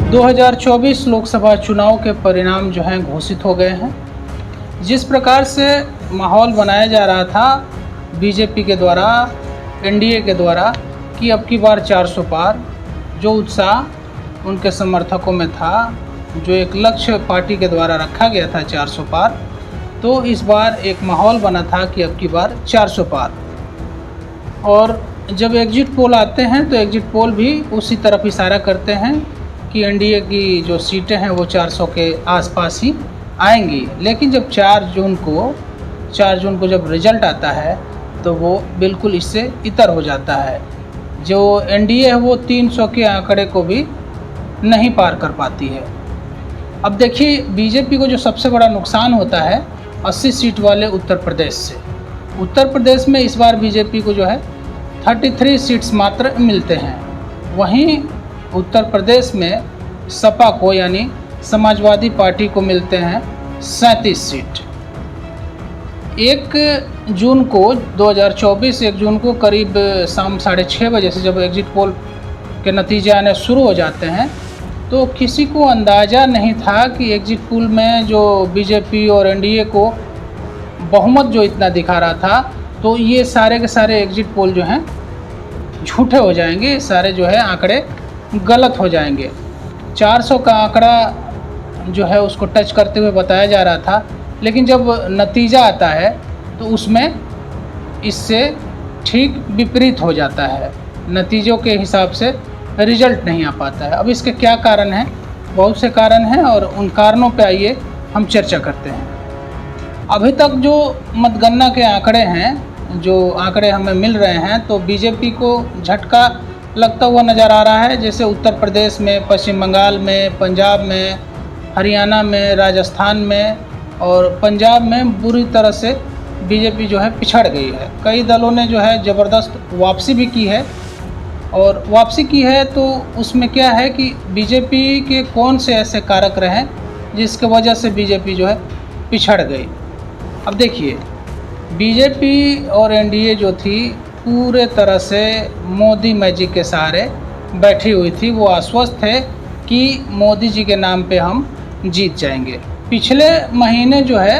2024 लोकसभा चुनाव के परिणाम जो हैं घोषित हो गए हैं। जिस प्रकार से माहौल बनाया जा रहा था बीजेपी के द्वारा, एनडीए के द्वारा कि अब की बार 400 पार, जो उत्साह उनके समर्थकों में था, जो एक लक्ष्य पार्टी के द्वारा रखा गया था 400 पार, तो इस बार एक माहौल बना था कि अब की बार 400 पार। और जब एग्जिट पोल आते हैं तो एग्जिट पोल भी उसी तरफ इशारा करते हैं कि एनडीए की जो सीटें हैं वो 400 के आसपास ही आएंगी। लेकिन जब 4 जून को जब रिजल्ट आता है तो वो बिल्कुल इससे इतर हो जाता है। जो एनडीए है वो 300 के आंकड़े को भी नहीं पार कर पाती है। अब देखिए, बीजेपी को जो सबसे बड़ा नुकसान होता है 80 सीट वाले उत्तर प्रदेश से। उत्तर प्रदेश में इस बार बीजेपी को जो है 33 सीट्स मात्र मिलते हैं। वहीं उत्तर प्रदेश में सपा को यानी समाजवादी पार्टी को मिलते हैं 37 सीट। 1 जून को 2024 1 जून को करीब शाम 6:30 बजे से जब एग्जिट पोल के नतीजे आने शुरू हो जाते हैं तो किसी को अंदाज़ा नहीं था कि एग्जिट पोल में जो बीजेपी और एनडीए को बहुमत जो इतना दिखा रहा था, तो ये सारे के सारे एग्जिट पोल जो हैं झूठे हो जाएंगे, सारे जो है आंकड़े गलत हो जाएंगे। 400 का आंकड़ा जो है उसको टच करते हुए बताया जा रहा था, लेकिन जब नतीजा आता है तो उसमें इससे ठीक विपरीत हो जाता है। नतीजों के हिसाब से रिजल्ट नहीं आ पाता है। अब इसके क्या कारण हैं? बहुत से कारण हैं और उन कारणों पे आइए हम चर्चा करते हैं। अभी तक जो मतगणना के आंकड़े हैं, जो आंकड़े हमें मिल रहे हैं, तो बीजेपी को झटका लगता हुआ नज़र आ रहा है। जैसे उत्तर प्रदेश में, पश्चिम बंगाल में, पंजाब में, हरियाणा में, राजस्थान में और पंजाब में बुरी तरह से बीजेपी जो है पिछड़ गई है। कई दलों ने जो है ज़बरदस्त वापसी भी की है, और वापसी की है तो उसमें क्या है कि बीजेपी के कौन से ऐसे कारक रहे जिसके वजह से बीजेपी जो है पिछड़ गई। अब देखिए, बीजेपी और एनडीए जो थी पूरे तरह से मोदी मैजिक के सहारे बैठी हुई थी। वो आश्वस्त थे कि मोदी जी के नाम पे हम जीत जाएंगे। पिछले महीने जो है,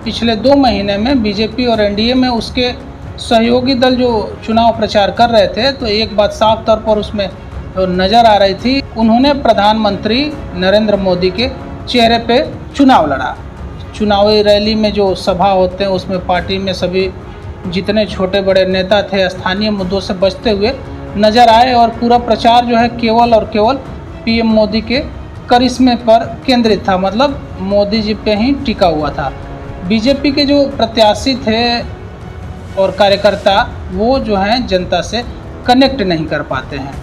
पिछले 2 महीने में बीजेपी और एनडीए में उसके सहयोगी दल जो चुनाव प्रचार कर रहे थे, तो एक बात साफ तौर पर उसमें नज़र आ रही थी, उन्होंने प्रधानमंत्री नरेंद्र मोदी के चेहरे पे चुनाव लड़ा। चुनावी रैली में जो सभा होते हैं उसमें पार्टी में सभी जितने छोटे बड़े नेता थे स्थानीय मुद्दों से बचते हुए नज़र आए, और पूरा प्रचार जो है केवल और केवल पीएम मोदी के करिश्मे पर केंद्रित था, मतलब मोदी जी पे ही टिका हुआ था। बीजेपी के जो प्रत्याशी थे और कार्यकर्ता, वो जो हैं जनता से कनेक्ट नहीं कर पाते हैं,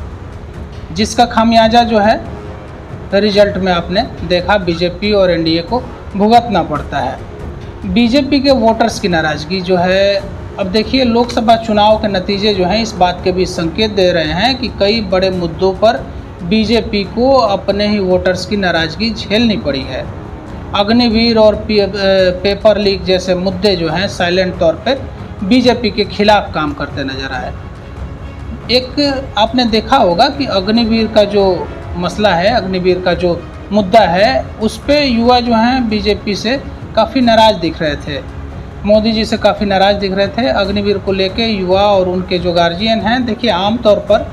जिसका खामियाजा जो है रिजल्ट में आपने देखा, बीजेपी और एनडीए को भुगतना पड़ता है। बीजेपी के वोटर्स की नाराज़गी जो है, अब देखिए लोकसभा चुनाव के नतीजे जो हैं इस बात के भी संकेत दे रहे हैं कि कई बड़े मुद्दों पर बीजेपी को अपने ही वोटर्स की नाराज़गी झेलनी पड़ी है। अग्निवीर और पेपर लीक जैसे मुद्दे जो हैं साइलेंट तौर पे बीजेपी के खिलाफ काम करते नजर आए। एक आपने देखा होगा कि अग्निवीर का जो मसला है, अग्निवीर का जो मुद्दा है, उस पे युवा जो हैं बीजेपी से काफ़ी नाराज़ दिख रहे थे, मोदी जी से काफ़ी नाराज़ दिख रहे थे। अग्निवीर को लेके युवा और उनके जो गार्जियन हैं, देखिए आमतौर पर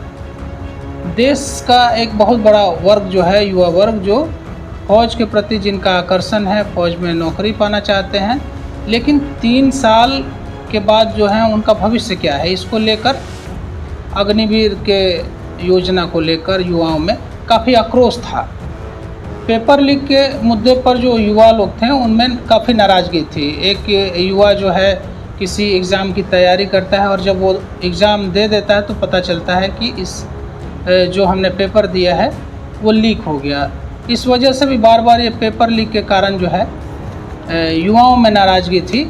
देश का एक बहुत बड़ा वर्ग जो है, युवा वर्ग, जो फ़ौज के प्रति जिनका आकर्षण है, फ़ौज में नौकरी पाना चाहते हैं, लेकिन 3 साल के बाद जो है उनका भविष्य क्या है, इसको लेकर अग्निवीर के योजना को लेकर युवाओं में काफ़ी आक्रोश था। पेपर लीक के मुद्दे पर जो युवा लोग थे उनमें काफ़ी नाराज़गी थी। एक युवा जो है किसी एग्ज़ाम की तैयारी करता है और जब वो एग्ज़ाम दे देता है तो पता चलता है कि इस जो हमने पेपर दिया है वो लीक हो गया। इस वजह से भी बार बार ये पेपर लीक के कारण जो है युवाओं में नाराज़गी थी।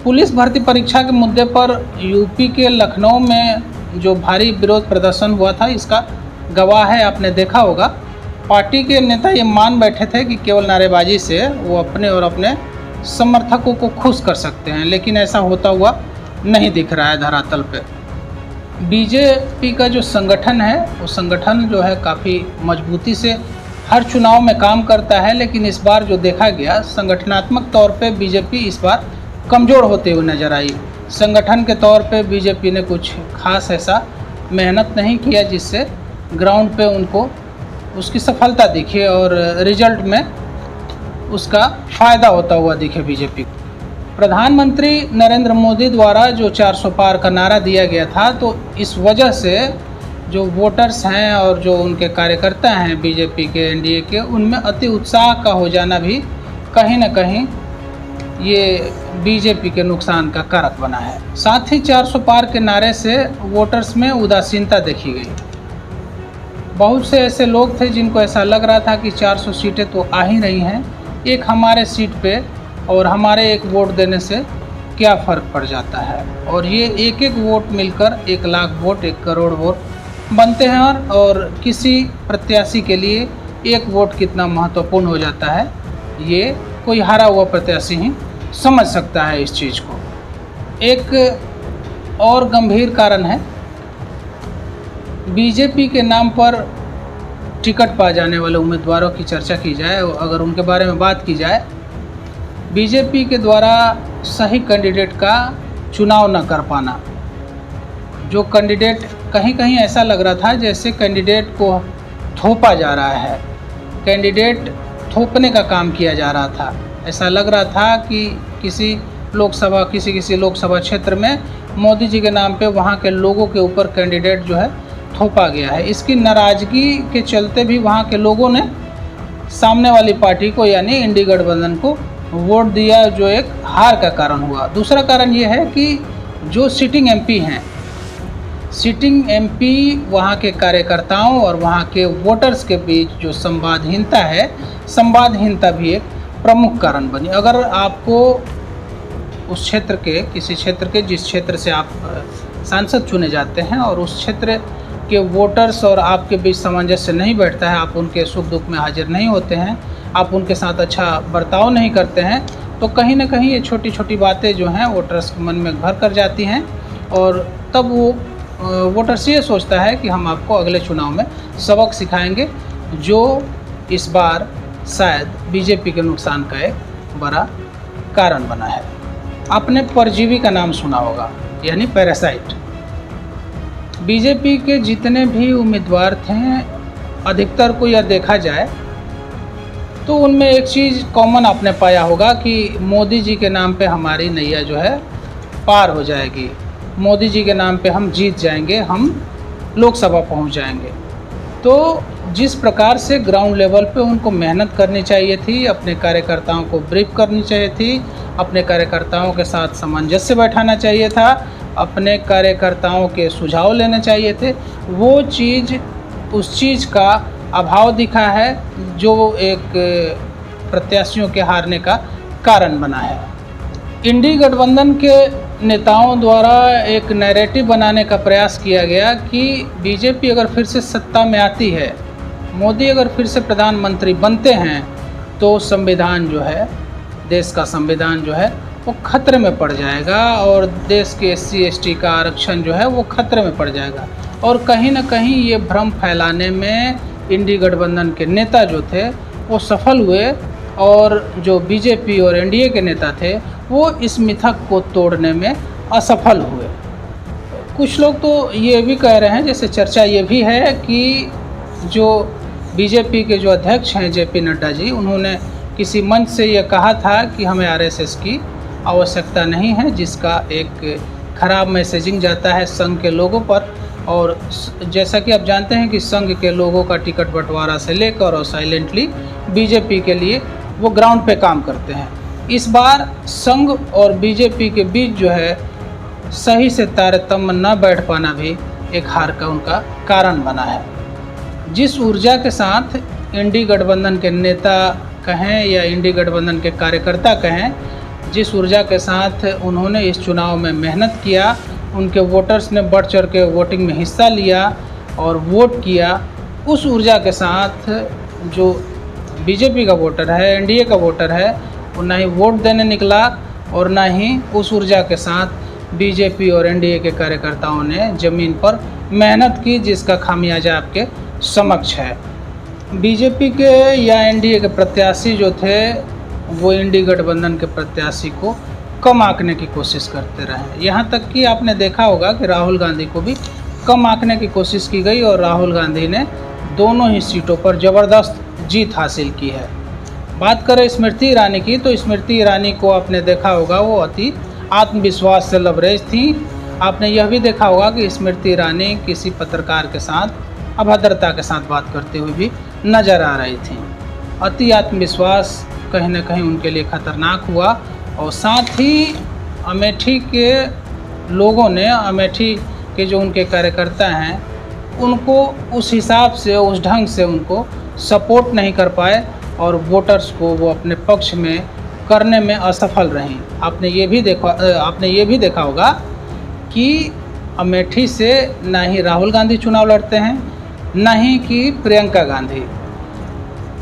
पुलिस भर्ती परीक्षा के मुद्दे पर यूपी के लखनऊ में जो भारी विरोध प्रदर्शन हुआ था, इसका गवाह है, आपने देखा होगा। पार्टी के नेता ये मान बैठे थे कि केवल नारेबाजी से वो अपने और अपने समर्थकों को खुश कर सकते हैं, लेकिन ऐसा होता हुआ नहीं दिख रहा है धरातल पे। बीजेपी का जो संगठन है वो संगठन जो है काफ़ी मजबूती से हर चुनाव में काम करता है, लेकिन इस बार जो देखा गया संगठनात्मक तौर पे बीजेपी इस बार कमज़ोर होते हुए नज़र आई। संगठन के तौर पे बीजेपी ने कुछ खास ऐसा मेहनत नहीं किया जिससे ग्राउंड पे उनको उसकी सफलता दिखे और रिजल्ट में उसका फ़ायदा होता हुआ दिखे बीजेपी को। प्रधानमंत्री नरेंद्र मोदी द्वारा जो 400 पार का नारा दिया गया था, तो इस वजह से जो वोटर्स हैं और जो उनके कार्यकर्ता हैं बीजेपी के, एनडीए के, उनमें अति उत्साह का हो जाना भी कहीं न कहीं ये बीजेपी के नुकसान का कारक बना है। साथ ही 400 पार के नारे से वोटर्स में उदासीनता देखी गई। बहुत से ऐसे लोग थे जिनको ऐसा लग रहा था कि 400 सीटें तो आ ही रही हैं, एक हमारे सीट पे और हमारे एक वोट देने से क्या फ़र्क पड़ जाता है, और ये एक एक वोट मिलकर 1 लाख वोट, 1 करोड़ वोट बनते हैं और किसी प्रत्याशी के लिए एक वोट कितना महत्वपूर्ण हो जाता है ये कोई हारा हुआ प्रत्याशी ही समझ सकता है इस चीज़ को। एक और गंभीर कारण है, बीजेपी के नाम पर टिकट पा जाने वाले उम्मीदवारों की चर्चा की जाए, अगर उनके बारे में बात की जाए, बीजेपी के द्वारा सही कैंडिडेट का चुनाव न कर पाना। जो कैंडिडेट कहीं कहीं ऐसा लग रहा था जैसे कैंडिडेट को थोपा जा रहा है, कैंडिडेट थोपने का काम किया जा रहा था। ऐसा लग रहा था कि किसी लोकसभा क्षेत्र में मोदी जी के नाम पे वहाँ के लोगों के ऊपर कैंडिडेट जो है थोपा गया है। इसकी नाराज़गी के चलते भी वहाँ के लोगों ने सामने वाली पार्टी को यानी इंडी गठबंधन को वोट दिया, जो एक हार का कारण हुआ। दूसरा कारण ये है कि जो सिटिंग एमपी हैं, सिटिंग एमपी वहाँ के कार्यकर्ताओं और वहाँ के वोटर्स के बीच जो संवादहीनता है, संवादहीनता भी एक प्रमुख कारण बनी। अगर आपको उस क्षेत्र के किसी क्षेत्र के जिस क्षेत्र से आप सांसद चुने जाते हैं और उस क्षेत्र के वोटर्स और आपके बीच सामंजस्य नहीं बैठता है, आप उनके सुख दुख में हाजिर नहीं होते हैं, आप उनके साथ अच्छा बर्ताव नहीं करते हैं, तो कहीं ना कहीं ये छोटी छोटी बातें जो हैं वोटर्स के मन में घर कर जाती हैं और तब वो वोटर्स ये सोचता है कि हम आपको अगले चुनाव में सबक सिखाएंगे, जो इस बार शायद बीजेपी के नुकसान का एक बड़ा कारण बना है। आपने परजीवी का नाम सुना होगा, यानी पैरासाइट। बीजेपी के जितने भी उम्मीदवार थे, अधिकतर को यह देखा जाए तो उनमें एक चीज़ कॉमन आपने पाया होगा कि मोदी जी के नाम पे हमारी नैया जो है पार हो जाएगी, मोदी जी के नाम पे हम जीत जाएंगे, हम लोकसभा पहुंच जाएंगे। तो जिस प्रकार से ग्राउंड लेवल पे उनको मेहनत करनी चाहिए थी, अपने कार्यकर्ताओं को ब्रीफ करनी चाहिए थी, अपने कार्यकर्ताओं के साथ सामंजस्य बैठाना चाहिए था, अपने कार्यकर्ताओं के सुझाव लेने चाहिए थे, वो चीज़ उस चीज़ का अभाव दिखा है, जो एक प्रत्याशियों के हारने का कारण बना है। इंडी गठबंधन के नेताओं द्वारा एक नैरेटिव बनाने का प्रयास किया गया कि बीजेपी अगर फिर से सत्ता में आती है, मोदी अगर फिर से प्रधानमंत्री बनते हैं, तो संविधान जो है, देश का संविधान जो है वो खतरे में पड़ जाएगा और देश के SC ST का आरक्षण जो है वो खतरे में पड़ जाएगा। और कहीं ना कहीं ये भ्रम फैलाने में इंडी गठबंधन के नेता जो थे वो सफल हुए और जो बीजेपी और एनडीए के नेता थे वो इस मिथक को तोड़ने में असफल हुए। कुछ लोग तो ये भी कह रहे हैं, जैसे चर्चा ये भी है कि जो बीजेपी के जो अध्यक्ष हैं JP नड्डा जी, उन्होंने किसी मंच से ये कहा था कि हमें RSS की आवश्यकता नहीं है, जिसका एक खराब मैसेजिंग जाता है संघ के लोगों पर। और जैसा कि आप जानते हैं कि संघ के लोगों का टिकट बंटवारा से लेकर और साइलेंटली बीजेपी के लिए वो ग्राउंड पे काम करते हैं। इस बार संघ और बीजेपी के बीच जो है सही से तारतम्य न बैठ पाना भी एक हार का उनका कारण बना है। जिस ऊर्जा के साथ इंडी गठबंधन के नेता कहें या इंडी गठबंधन के कार्यकर्ता कहें, जिस ऊर्जा के साथ उन्होंने इस चुनाव में मेहनत किया, उनके वोटर्स ने बढ़ चढ़ के वोटिंग में हिस्सा लिया और वोट किया, उस ऊर्जा के साथ जो बीजेपी का वोटर है, एनडीए का वोटर है, वो ना ही वोट देने निकला और ना ही उस ऊर्जा के साथ बीजेपी और एनडीए के कार्यकर्ताओं ने ज़मीन पर मेहनत की, जिसका खामियाजा आपके समक्ष है। बीजेपी के या एनडीए के प्रत्याशी जो थे वो इंडी गठबंधन के प्रत्याशी को कम आंकने की कोशिश करते रहे। यहाँ तक कि आपने देखा होगा कि राहुल गांधी को भी कम आंकने की कोशिश की गई और राहुल गांधी ने दोनों ही सीटों पर ज़बरदस्त जीत हासिल की है। बात करें स्मृति ईरानी की, तो स्मृति ईरानी को आपने देखा होगा वो अति आत्मविश्वास से लबरेज थी। आपने यह भी देखा होगा कि स्मृति ईरानी किसी पत्रकार के साथ अभद्रता के साथ बात करते हुए भी नज़र आ रही थी। अति आत्मविश्वास कहीं ना कहीं उनके लिए खतरनाक हुआ और साथ ही अमेठी के लोगों ने, अमेठी के जो उनके कार्यकर्ता हैं, उनको उस हिसाब से, उस ढंग से उनको सपोर्ट नहीं कर पाए और वोटर्स को वो अपने पक्ष में करने में असफल रहीं। आपने ये भी देखा होगा कि अमेठी से ना ही राहुल गांधी चुनाव लड़ते हैं, ना ही कि प्रियंका गांधी।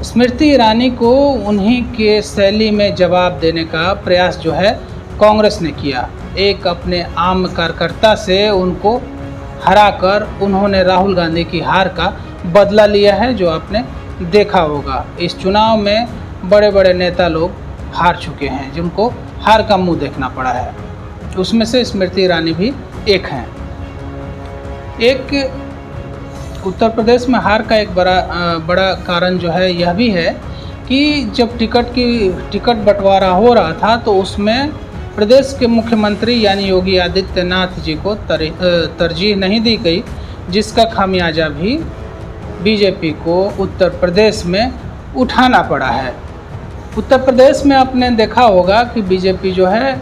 स्मृति ईरानी को उन्हीं के शैली में जवाब देने का प्रयास जो है कांग्रेस ने किया। एक अपने आम कार्यकर्ता से उनको हराकर उन्होंने राहुल गांधी की हार का बदला लिया है, जो आपने देखा होगा। इस चुनाव में बड़े बड़े नेता लोग हार चुके हैं, जिनको हार का मुंह देखना पड़ा है। उसमें से स्मृति ईरानी भी एक हैं। एक उत्तर प्रदेश में हार का एक बड़ा कारण जो है यह भी है कि जब टिकट बंटवारा हो रहा था तो उसमें प्रदेश के मुख्यमंत्री यानी योगी आदित्यनाथ जी को तरजीह नहीं दी गई, जिसका खामियाजा भी बीजेपी को उत्तर प्रदेश में उठाना पड़ा है। उत्तर प्रदेश में आपने देखा होगा कि बीजेपी जो है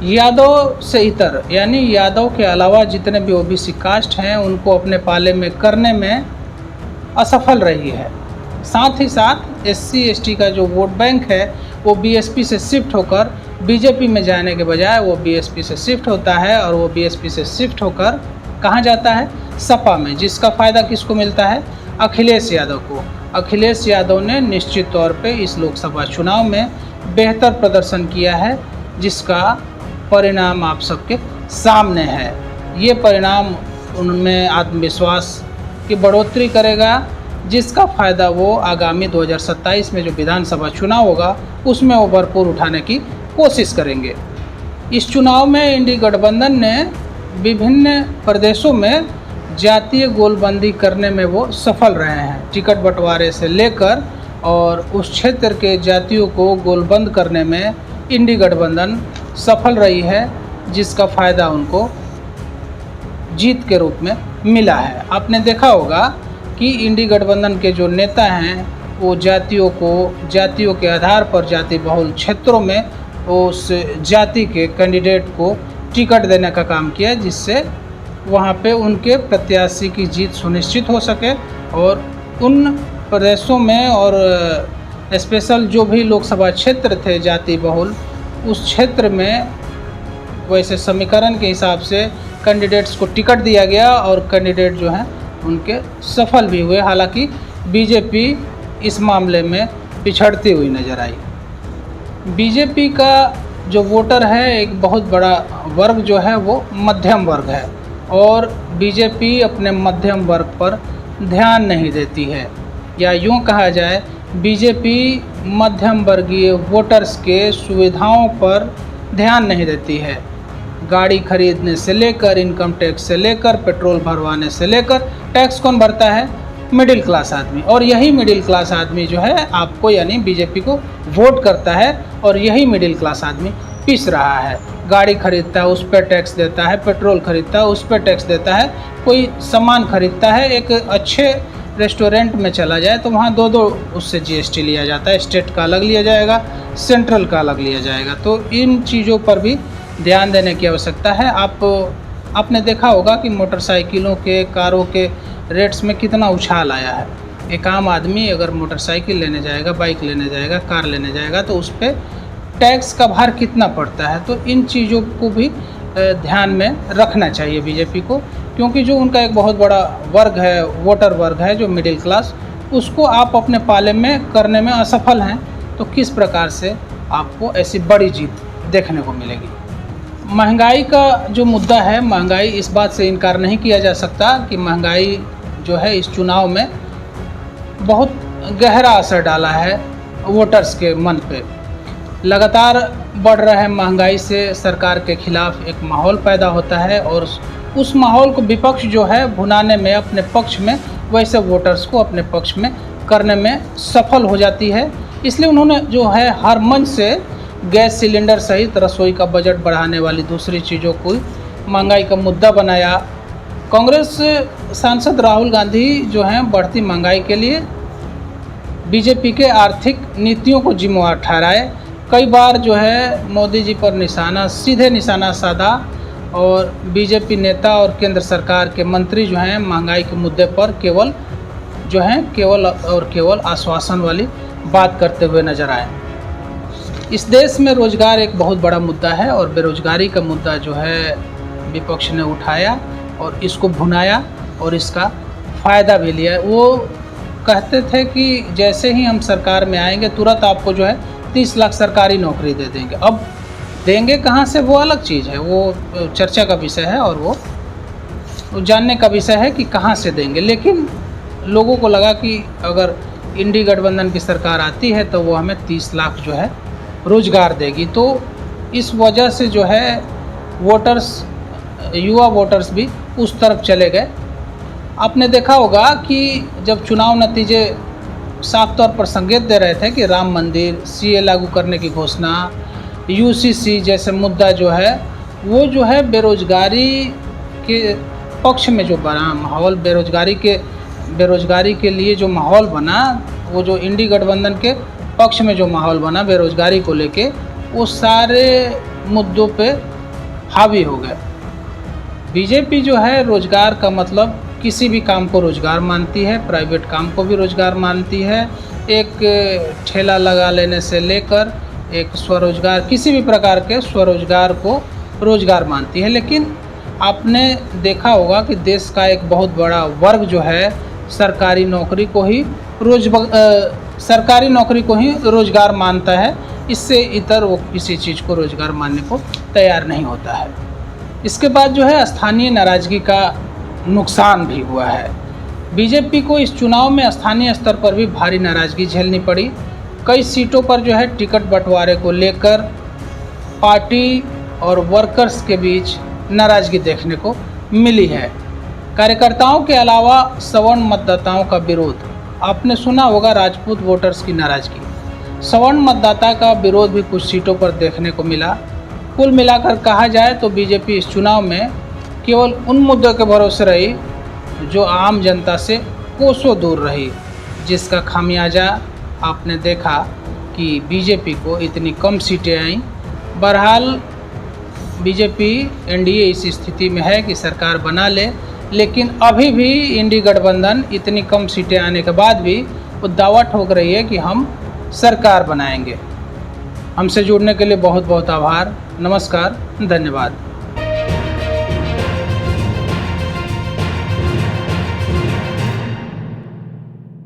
यादव से इतर यानी यादव के अलावा जितने भी ओबीसी कास्ट हैं उनको अपने पाले में करने में असफल रही है। साथ ही साथ एससी एसटी का जो वोट बैंक है वो बीएसपी से शिफ्ट होकर बीजेपी में जाने के बजाय वो बीएसपी से शिफ्ट होता है और वो बीएसपी से शिफ्ट होकर कहाँ जाता है? सपा में। जिसका फ़ायदा किसको मिलता है? अखिलेश यादव को। अखिलेश यादव ने निश्चित तौर पे इस लोकसभा चुनाव में बेहतर प्रदर्शन किया है, जिसका परिणाम आप सबके सामने है। ये परिणाम उनमें आत्मविश्वास की बढ़ोतरी करेगा, जिसका फ़ायदा वो आगामी 2027 में जो विधानसभा चुनाव होगा उसमें वो भरपूर उठाने की कोशिश करेंगे। इस चुनाव में इंडी गठबंधन ने विभिन्न प्रदेशों में जातीय गोलबंदी करने में वो सफल रहे हैं। टिकट बंटवारे से लेकर और उस क्षेत्र के जातियों को गोलबंद करने में इंडी गठबंधन सफल रही है, जिसका फ़ायदा उनको जीत के रूप में मिला है। आपने देखा होगा कि इंडी गठबंधन के जो नेता हैं वो जातियों के आधार पर जाति बहुल क्षेत्रों में उस जाति के कैंडिडेट को टिकट देने का काम किया, जिससे वहाँ पे उनके प्रत्याशी की जीत सुनिश्चित हो सके और उन प्रदेशों में और स्पेशल जो भी लोकसभा क्षेत्र थे जाति बहुल, उस क्षेत्र में वैसे समीकरण के हिसाब से कैंडिडेट्स को टिकट दिया गया और कैंडिडेट जो हैं उनके सफल भी हुए। हालांकि बीजेपी इस मामले में पिछड़ती हुई नज़र आई। बीजेपी का जो वोटर है एक बहुत बड़ा वर्ग जो है वो मध्यम वर्ग है और बीजेपी अपने मध्यम वर्ग पर ध्यान नहीं देती है, या यूँ कहा जाए बीजेपी मध्यम वर्गीय वोटर्स के सुविधाओं पर ध्यान नहीं देती है। गाड़ी खरीदने से लेकर, इनकम टैक्स से लेकर, पेट्रोल भरवाने से लेकर, टैक्स कौन भरता है? मिडिल क्लास आदमी। और यही मिडिल क्लास आदमी जो है आपको यानी बीजेपी को वोट करता है और यही मिडिल क्लास आदमी पिस रहा है। गाड़ी खरीदता है उस पर टैक्स देता है, पेट्रोल खरीदता है उस पर टैक्स देता है, कोई सामान खरीदता है, एक अच्छे रेस्टोरेंट में चला जाए तो वहाँ दो उससे जीएसटी लिया जाता है, स्टेट का अलग लिया जाएगा, सेंट्रल का अलग लिया जाएगा। तो इन चीज़ों पर भी ध्यान देने की आवश्यकता है। आपने देखा होगा कि मोटरसाइकिलों के, कारों के रेट्स में कितना उछाल आया है। एक आम आदमी अगर मोटरसाइकिल लेने जाएगा, बाइक लेने जाएगा, कार लेने जाएगा तो उस पर टैक्स का भार कितना पड़ता है। तो इन चीज़ों को भी ध्यान में रखना चाहिए बीजेपी को, क्योंकि जो उनका एक बहुत बड़ा वर्ग है, वोटर वर्ग है जो मिडिल क्लास, उसको आप अपने पाले में करने में असफल हैं तो किस प्रकार से आपको ऐसी बड़ी जीत देखने को मिलेगी। महंगाई का जो मुद्दा है, महंगाई, इस बात से इनकार नहीं किया जा सकता कि महंगाई जो है इस चुनाव में बहुत गहरा असर डाला है वोटर्स के मन पे। लगातार बढ़ रहे महंगाई से सरकार के खिलाफ एक माहौल पैदा होता है और उस माहौल को विपक्ष जो है भुनाने में अपने पक्ष में, वैसे वोटर्स को अपने पक्ष में करने में सफल हो जाती है। इसलिए उन्होंने जो है हर मंच से गैस सिलेंडर सहित रसोई का बजट बढ़ाने वाली दूसरी चीज़ों को महंगाई का मुद्दा बनाया। कांग्रेस सांसद राहुल गांधी जो हैं बढ़ती महंगाई के लिए बीजेपी के आर्थिक नीतियों को जिम्मेवार ठहराए। कई बार जो है मोदी जी पर सीधे निशाना साधा और बीजेपी नेता और केंद्र सरकार के मंत्री जो हैं महंगाई के मुद्दे पर केवल आश्वासन वाली बात करते हुए नजर आए। इस देश में रोजगार एक बहुत बड़ा मुद्दा है और बेरोजगारी का मुद्दा जो है विपक्ष ने उठाया और इसको भुनाया और इसका फ़ायदा भी लिया। वो कहते थे कि जैसे ही हम सरकार में आएंगे तुरंत आपको जो है 30 लाख सरकारी नौकरी दे देंगे। अब देंगे कहाँ से वो अलग चीज़ है, वो चर्चा का विषय है और वो जानने का विषय है कि कहाँ से देंगे। लेकिन लोगों को लगा कि अगर इंडी गठबंधन की सरकार आती है तो वो हमें 30 लाख जो है रोजगार देगी। तो इस वजह से जो है युवा वोटर्स भी उस तरफ चले गए। आपने देखा होगा कि जब चुनाव नतीजे साफ तौर पर संकेत दे रहे थे कि राम मंदिर, सीए लागू करने की घोषणा, यूसीसी जैसे मुद्दा जो है वो जो है बेरोजगारी के पक्ष में जो बना माहौल, बेरोजगारी के लिए जो माहौल बना, वो जो इंडी गठबंधन के पक्ष में जो माहौल बना बेरोजगारी को लेके, वो सारे मुद्दों पे हावी हो गए। बीजेपी जो है रोजगार का मतलब किसी भी काम को रोजगार मानती है, प्राइवेट काम को भी रोजगार मानती है। एक ठेला लगा लेने से लेकर एक स्वरोजगार, किसी भी प्रकार के स्वरोजगार को रोजगार मानती है। लेकिन आपने देखा होगा कि देश का एक बहुत बड़ा वर्ग जो है सरकारी नौकरी को ही रोजगार मानता है। इससे इतर वो किसी चीज़ को रोजगार मानने को तैयार नहीं होता है। इसके बाद जो है स्थानीय नाराजगी का नुकसान भी हुआ है। बीजेपी को इस चुनाव में स्थानीय स्तर पर भी भारी नाराजगी झेलनी पड़ी। कई सीटों पर जो है टिकट बंटवारे को लेकर पार्टी और वर्कर्स के बीच नाराजगी देखने को मिली है। कार्यकर्ताओं के अलावा सवर्ण मतदाताओं का विरोध, आपने सुना होगा राजपूत वोटर्स की नाराजगी। सवर्ण मतदाता का विरोध भी कुछ सीटों पर देखने को मिला। कुल मिलाकर कहा जाए तो बीजेपी इस चुनाव में केवल उन मुद्दों के भरोसे रही जो आम जनता से कोसों दूर रही, जिसका खामियाजा आपने देखा कि बीजेपी को इतनी कम सीटें आईं। बहरहाल बीजेपी एनडीए इस स्थिति में है कि सरकार बना ले, लेकिन अभी भी इंडी गठबंधन इतनी कम सीटें आने के बाद भी वो दावा ठोक रही है कि हम सरकार बनाएंगे। हमसे जुड़ने के लिए बहुत बहुत आभार। नमस्कार, धन्यवाद।